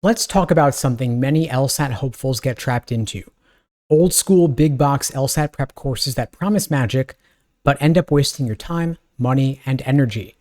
Let's talk about something many LSAT hopefuls get trapped into. Old school big box LSAT prep courses that promise magic, but end up wasting your time, money, and energy.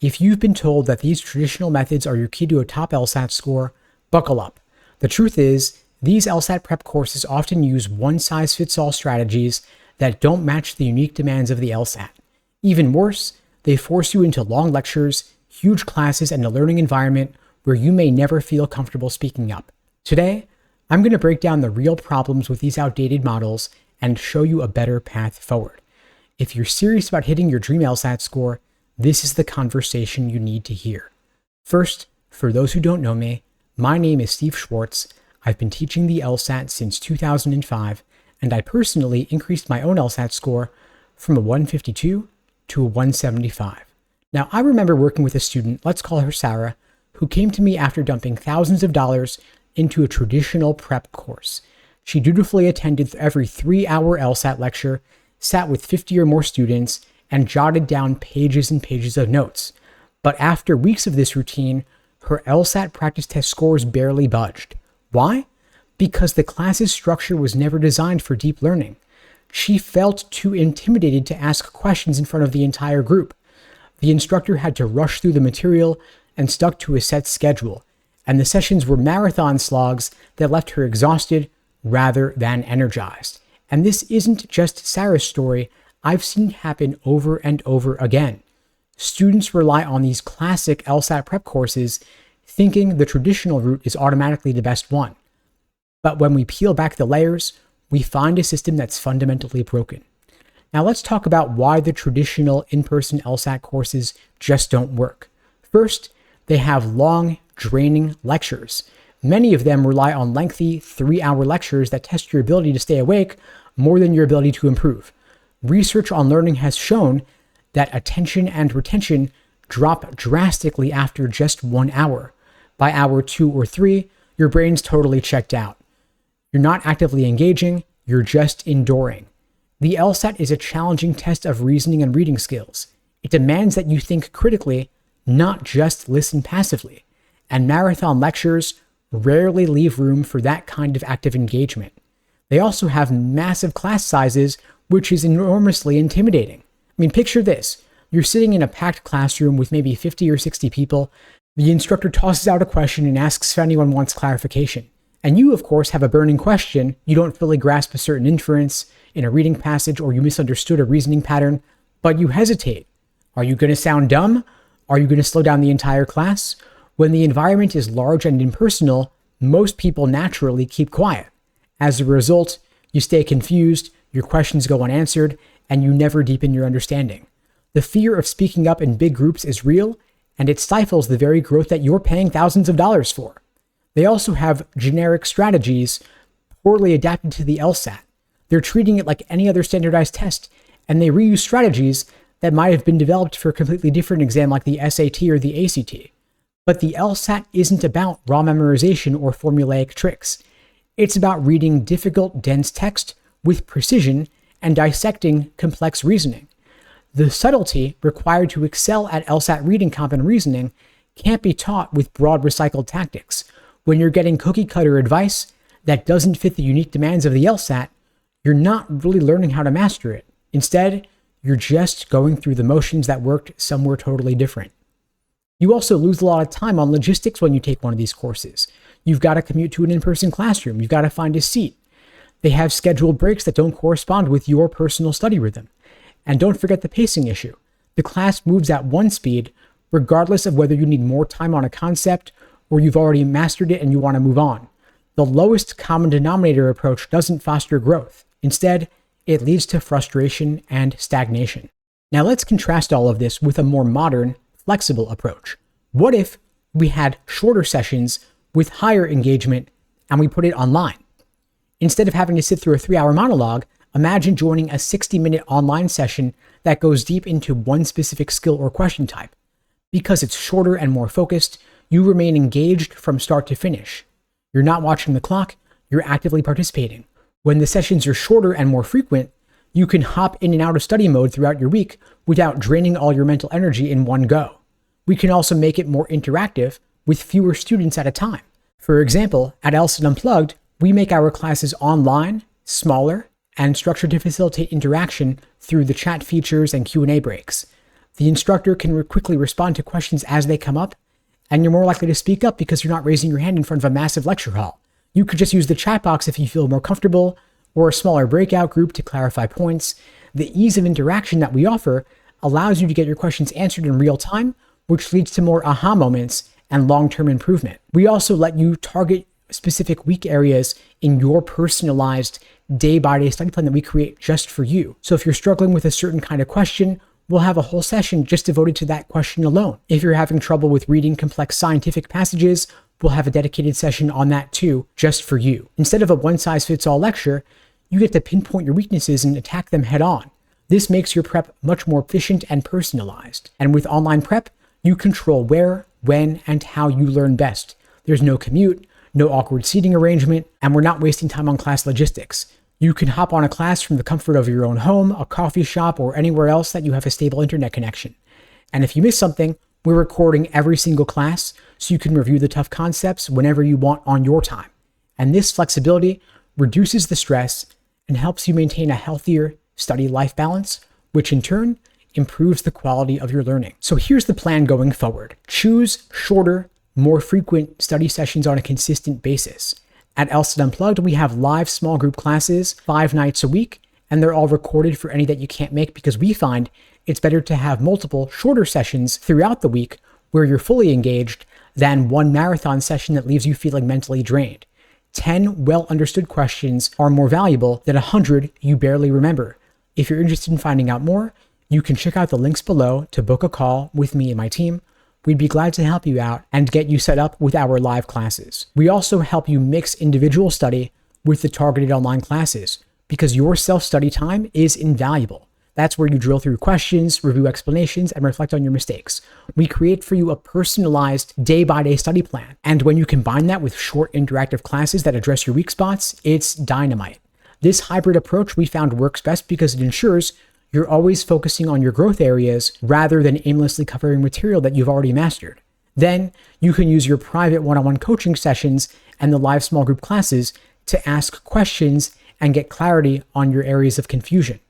If you've been told that these traditional methods are your key to a top LSAT score, buckle up. The truth is, these LSAT prep courses often use one-size-fits-all strategies that don't match the unique demands of the LSAT. Even worse, they force you into long lectures, huge classes, and a learning environment where you may never feel comfortable speaking up. Today, I'm going to break down the real problems with these outdated models and show you a better path forward. If you're serious about hitting your dream LSAT score, this is the conversation you need to hear. First, for those who don't know me, my name is Steve Schwartz. I've been teaching the LSAT since 2005, and I personally increased my own LSAT score from a 152 to a 175. Now, I remember working with a student, let's call her Sarah, who came to me after dumping thousands of dollars into a traditional prep course. She dutifully attended every 3-hour LSAT lecture, sat with 50 or more students, and jotted down pages and pages of notes. But after weeks of this routine, her LSAT practice test scores barely budged. Why? Because the class's structure was never designed for deep learning. She felt too intimidated to ask questions in front of the entire group. The instructor had to rush through the material and stuck to a set schedule, and the sessions were marathon slogs that left her exhausted rather than energized. And this isn't just Sarah's story. I've seen it happen over and over again. Students rely on these classic LSAT prep courses thinking the traditional route is automatically the best one. But when we peel back the layers, we find a system that's fundamentally broken. Now let's talk about why the traditional in-person LSAT courses just don't work. First, they have long, draining lectures. Many of them rely on lengthy 3-hour lectures that test your ability to stay awake more than your ability to improve. Research on learning has shown that attention and retention drop drastically after just 1 hour. By hour 2 or 3, your brain's totally checked out. You're not actively engaging, you're just enduring. The LSAT is a challenging test of reasoning and reading skills. It demands that you think critically, not just listen passively. And marathon lectures rarely leave room for that kind of active engagement. They also have massive class sizes, which is enormously intimidating. I mean, picture this. You're sitting in a packed classroom with maybe 50 or 60 people. The instructor tosses out a question and asks if anyone wants clarification. And you, of course, have a burning question. You don't fully grasp a certain inference in a reading passage, or you misunderstood a reasoning pattern, but you hesitate. Are you going to sound dumb? Are you going to slow down the entire class? When the environment is large and impersonal, most people naturally keep quiet. As a result, you stay confused, your questions go unanswered, and you never deepen your understanding. The fear of speaking up in big groups is real, and it stifles the very growth that you're paying thousands of dollars for. They also have generic strategies poorly adapted to the LSAT. They're treating it like any other standardized test, and they reuse strategies that might have been developed for a completely different exam like the SAT or the ACT. But the LSAT isn't about raw memorization or formulaic tricks. It's about reading difficult, dense text with precision and dissecting complex reasoning. The subtlety required to excel at LSAT reading comp and reasoning can't be taught with broad recycled tactics. When you're getting cookie-cutter advice that doesn't fit the unique demands of the LSAT, you're not really learning how to master it. Instead, you're just going through the motions that worked somewhere totally different. You also lose a lot of time on logistics when you take one of these courses. You've got to commute to an in-person classroom. You've got to find a seat. They have scheduled breaks that don't correspond with your personal study rhythm. And don't forget the pacing issue. The class moves at one speed, regardless of whether you need more time on a concept or you've already mastered it and you want to move on. The lowest common denominator approach doesn't foster growth. Instead, it leads to frustration and stagnation. Now let's contrast all of this with a more modern, flexible approach. What if we had shorter sessions with higher engagement and we put it online? Instead of having to sit through a 3-hour monologue, imagine joining a 60-minute online session that goes deep into one specific skill or question type. Because it's shorter and more focused, you remain engaged from start to finish. You're not watching the clock, you're actively participating. When the sessions are shorter and more frequent, you can hop in and out of study mode throughout your week without draining all your mental energy in one go. We can also make it more interactive with fewer students at a time. For example, at LSAT Unplugged, we make our classes online, smaller, and structured to facilitate interaction through the chat features and Q&A breaks. The instructor can quickly respond to questions as they come up, and you're more likely to speak up because you're not raising your hand in front of a massive lecture hall. You could just use the chat box if you feel more comfortable, or a smaller breakout group to clarify points. The ease of interaction that we offer allows you to get your questions answered in real time, which leads to more aha moments and long-term improvement. We also let you target specific weak areas in your personalized day-by-day study plan that we create just for you. So if you're struggling with a certain kind of question, we'll have a whole session just devoted to that question alone. If you're having trouble with reading complex scientific passages, we'll have a dedicated session on that too, just for you. Instead of a one-size-fits-all lecture, you get to pinpoint your weaknesses and attack them head-on. This makes your prep much more efficient and personalized. And with online prep, you control where, when, and how you learn best. There's no commute, no awkward seating arrangement, and we're not wasting time on class logistics. You can hop on a class from the comfort of your own home, a coffee shop, or anywhere else that you have a stable internet connection. And if you miss something, we're recording every single class so you can review the tough concepts whenever you want on your time. And this flexibility reduces the stress and helps you maintain a healthier study-life balance, which in turn improves the quality of your learning. So here's the plan going forward. Choose shorter, more frequent study sessions on a consistent basis. At LSAT Unplugged, we have live small group classes 5 nights a week, and they're all recorded for any that you can't make because we find it's better to have multiple shorter sessions throughout the week where you're fully engaged than one marathon session that leaves you feeling mentally drained. 10 well-understood questions are more valuable than 100 you barely remember. If you're interested in finding out more, you can check out the links below to book a call with me and my team. We'd be glad to help you out and get you set up with our live classes. We also help you mix individual study with the targeted online classes because your self-study time is invaluable. That's where you drill through questions, review explanations, and reflect on your mistakes. We create for you a personalized day-by-day study plan. And when you combine that with short interactive classes that address your weak spots, it's dynamite. This hybrid approach we found works best because it ensures you're always focusing on your growth areas rather than aimlessly covering material that you've already mastered. Then you can use your private one-on-one coaching sessions and the live small group classes to ask questions and get clarity on your areas of confusion.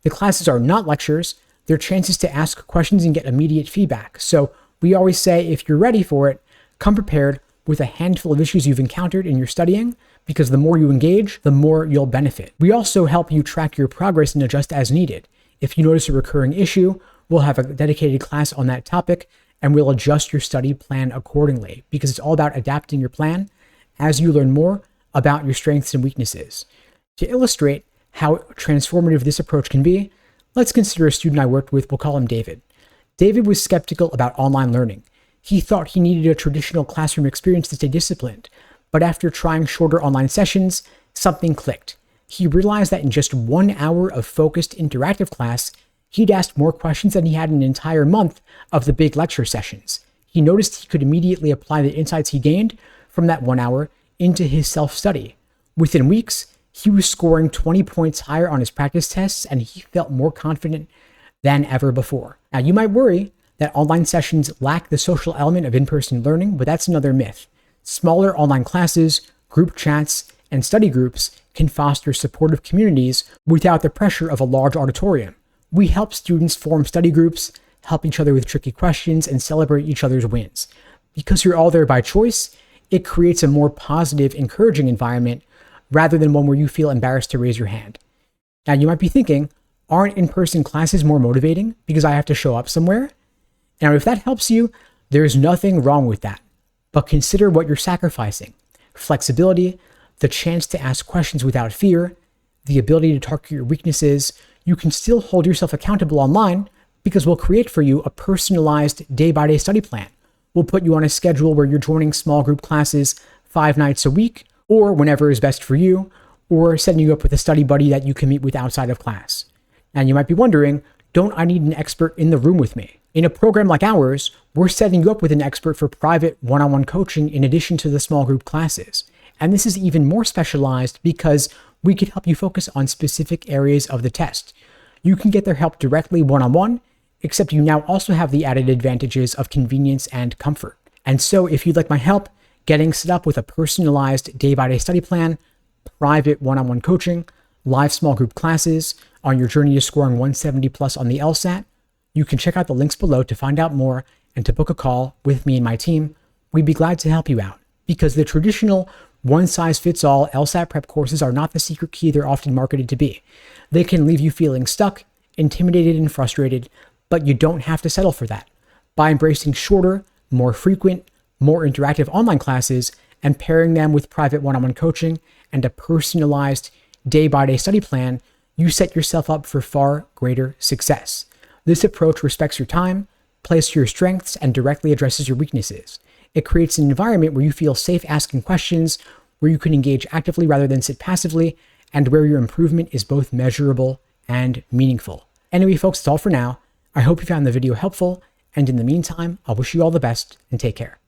The classes are not lectures, they're chances to ask questions and get immediate feedback. So we always say if you're ready for it, come prepared with a handful of issues you've encountered in your studying, because the more you engage, the more you'll benefit. We also help you track your progress and adjust as needed. If you notice a recurring issue, we'll have a dedicated class on that topic and we'll adjust your study plan accordingly because it's all about adapting your plan as you learn more about your strengths and weaknesses. To illustrate how transformative this approach can be, let's consider a student I worked with. We'll call him David. David was skeptical about online learning. He thought he needed a traditional classroom experience to stay disciplined, but after trying shorter online sessions, something clicked. He realized that in just 1 hour of focused interactive class, he'd asked more questions than he had in an entire month of the big lecture sessions. He noticed he could immediately apply the insights he gained from that 1 hour into his self-study. Within weeks, he was scoring 20 points higher on his practice tests, and he felt more confident than ever before. Now, you might worry that online sessions lack the social element of in-person learning, but that's another myth. Smaller online classes, group chats, and study groups can foster supportive communities without the pressure of a large auditorium. We help students form study groups, help each other with tricky questions, and celebrate each other's wins. Because you're all there by choice, it creates a more positive, encouraging environment rather than one where you feel embarrassed to raise your hand. Now, you might be thinking, aren't in-person classes more motivating because I have to show up somewhere? Now, if that helps you, there's nothing wrong with that. But consider what you're sacrificing. Flexibility, the chance to ask questions without fear, the ability to target your weaknesses. You can still hold yourself accountable online because we'll create for you a personalized day-by-day study plan. We'll put you on a schedule where you're joining small group classes 5 nights a week, or whenever is best for you, or setting you up with a study buddy that you can meet with outside of class. And you might be wondering, don't I need an expert in the room with me? In a program like ours, we're setting you up with an expert for private one-on-one coaching in addition to the small group classes. And this is even more specialized because we can help you focus on specific areas of the test. You can get their help directly one-on-one, except you now also have the added advantages of convenience and comfort. And so if you'd like my help, getting set up with a personalized day-by-day study plan, private one-on-one coaching, live small group classes on your journey to scoring 170 plus on the LSAT. You can check out the links below to find out more and to book a call with me and my team. We'd be glad to help you out, because the traditional one-size-fits-all LSAT prep courses are not the secret key they're often marketed to be. They can leave you feeling stuck, intimidated, and frustrated, but you don't have to settle for that. By embracing shorter, more frequent, more interactive online classes and pairing them with private one-on-one coaching and a personalized day-by-day study plan, you set yourself up for far greater success. This approach respects your time, plays to your strengths, and directly addresses your weaknesses. It creates an environment where you feel safe asking questions, where you can engage actively rather than sit passively, and where your improvement is both measurable and meaningful. Anyway, folks, that's all for now. I hope you found the video helpful, and in the meantime, I'll wish you all the best and take care.